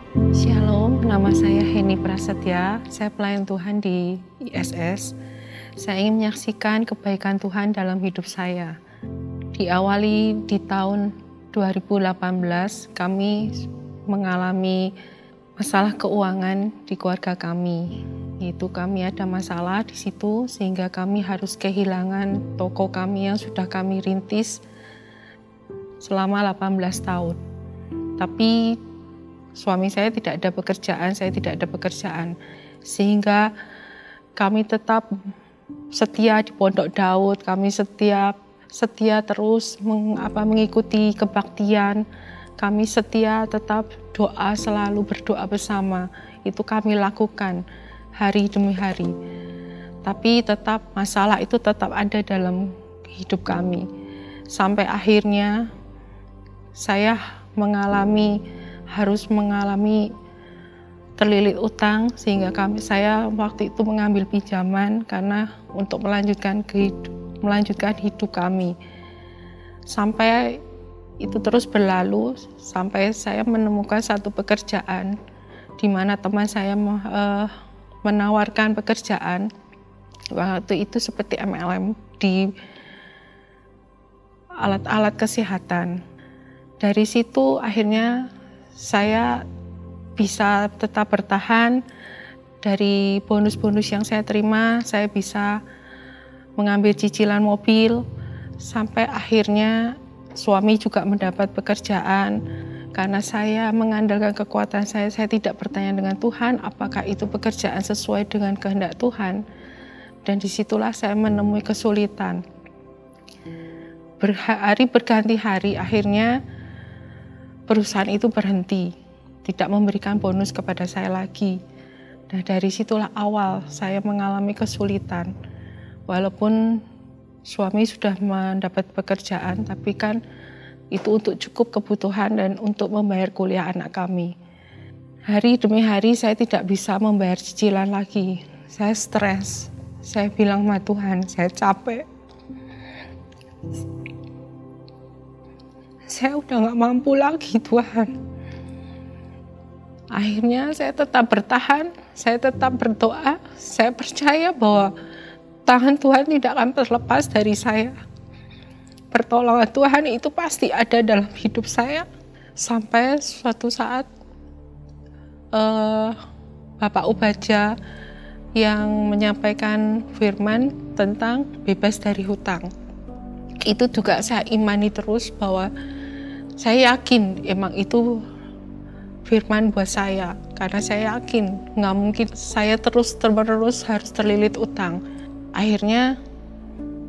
Shalom, nama saya Heni Prasetya, saya pelayan Tuhan di ISS. Saya ingin menyaksikan kebaikan Tuhan dalam hidup saya. Diawali di tahun 2018, kami mengalami masalah keuangan di keluarga kami. Yaitu kami ada masalah di situ sehingga kami harus kehilangan toko kami yang sudah kami rintis selama 18 tahun. Tapi suami saya tidak ada pekerjaan, saya tidak ada pekerjaan. Sehingga kami tetap setia di Pondok Daud, kami setia terus mengikuti kebaktian. Kami setia tetap doa, selalu berdoa bersama. Itu kami lakukan hari demi hari. Tapi tetap masalah itu tetap ada dalam hidup kami. Sampai akhirnya saya harus mengalami terlilit utang sehingga saya waktu itu mengambil pinjaman karena untuk melanjutkan hidup kami. Sampai itu terus berlalu sampai saya menemukan satu pekerjaan di mana teman saya menawarkan pekerjaan waktu itu seperti MLM di alat-alat kesehatan. Dari situ akhirnya saya bisa tetap bertahan. Dari bonus-bonus yang saya terima, saya bisa mengambil cicilan mobil. Sampai akhirnya suami juga mendapat pekerjaan. Karena saya mengandalkan kekuatan saya tidak bertanya dengan Tuhan apakah itu pekerjaan sesuai dengan kehendak Tuhan. Dan disitulah saya menemui kesulitan. Hari berganti hari, akhirnya perusahaan itu berhenti, tidak memberikan bonus kepada saya lagi. Nah, dari situlah awal saya mengalami kesulitan. Walaupun suami sudah mendapat pekerjaan, tapi kan itu untuk cukup kebutuhan dan untuk membayar kuliah anak kami. Hari demi hari saya tidak bisa membayar cicilan lagi. Saya stres. Saya bilang sama Tuhan, saya capek. Saya udah gak mampu lagi Tuhan. Akhirnya saya tetap bertahan, saya tetap berdoa, saya percaya bahwa tangan Tuhan tidak akan terlepas dari saya. Pertolongan Tuhan itu pasti ada dalam hidup saya. Sampai suatu saat Bapak Ubaja yang menyampaikan firman tentang bebas dari hutang. Itu juga saya imani terus bahwa saya yakin emang itu firman buat saya. Karena saya yakin nggak mungkin saya terus-menerus harus terlilit utang. Akhirnya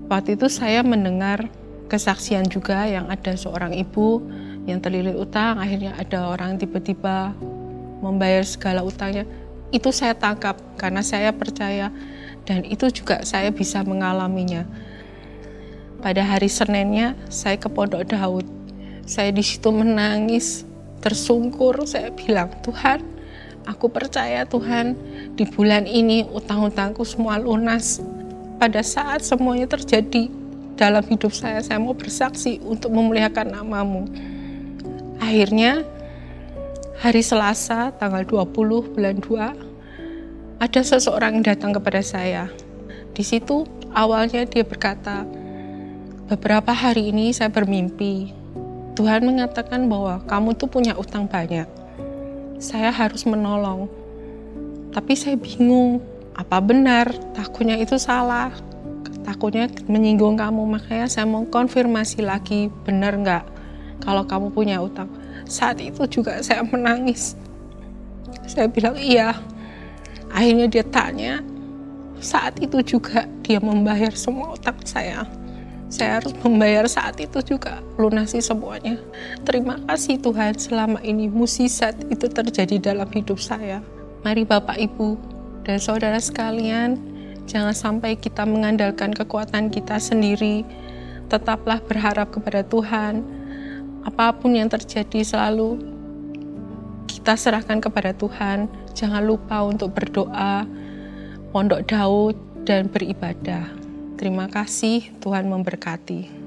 waktu itu saya mendengar kesaksian juga yang ada seorang ibu yang terlilit utang. Akhirnya ada orang tiba-tiba membayar segala utangnya. Itu saya tangkap karena saya percaya dan itu juga saya bisa mengalaminya. Pada hari Seninnya saya ke Pondok Daud. Saya di situ menangis, tersungkur. Saya bilang, Tuhan, aku percaya Tuhan, di bulan ini utang-utangku semua lunas. Pada saat semuanya terjadi dalam hidup saya mau bersaksi untuk memuliakan nama-Mu. Akhirnya, hari Selasa, tanggal 20 bulan 2, ada seseorang yang datang kepada saya. Di situ awalnya dia berkata, beberapa hari ini saya bermimpi. Tuhan mengatakan bahwa kamu tuh punya utang banyak. Saya harus menolong. Tapi saya bingung, apa benar? Takutnya itu salah. Takutnya menyinggung kamu. Makanya saya mau konfirmasi lagi, benar nggak kalau kamu punya utang? Saat itu juga saya menangis. Saya bilang iya. Akhirnya dia tanya, saat itu juga dia membayar semua utang saya. Saya harus membayar saat itu juga, lunasi semuanya. Terima kasih Tuhan, selama ini mukjizat itu terjadi dalam hidup saya. Mari Bapak, Ibu, dan saudara sekalian, jangan sampai kita mengandalkan kekuatan kita sendiri. Tetaplah berharap kepada Tuhan. Apapun yang terjadi selalu kita serahkan kepada Tuhan. Jangan lupa untuk berdoa, Pondok Daud, dan beribadah. Terima kasih, Tuhan memberkati.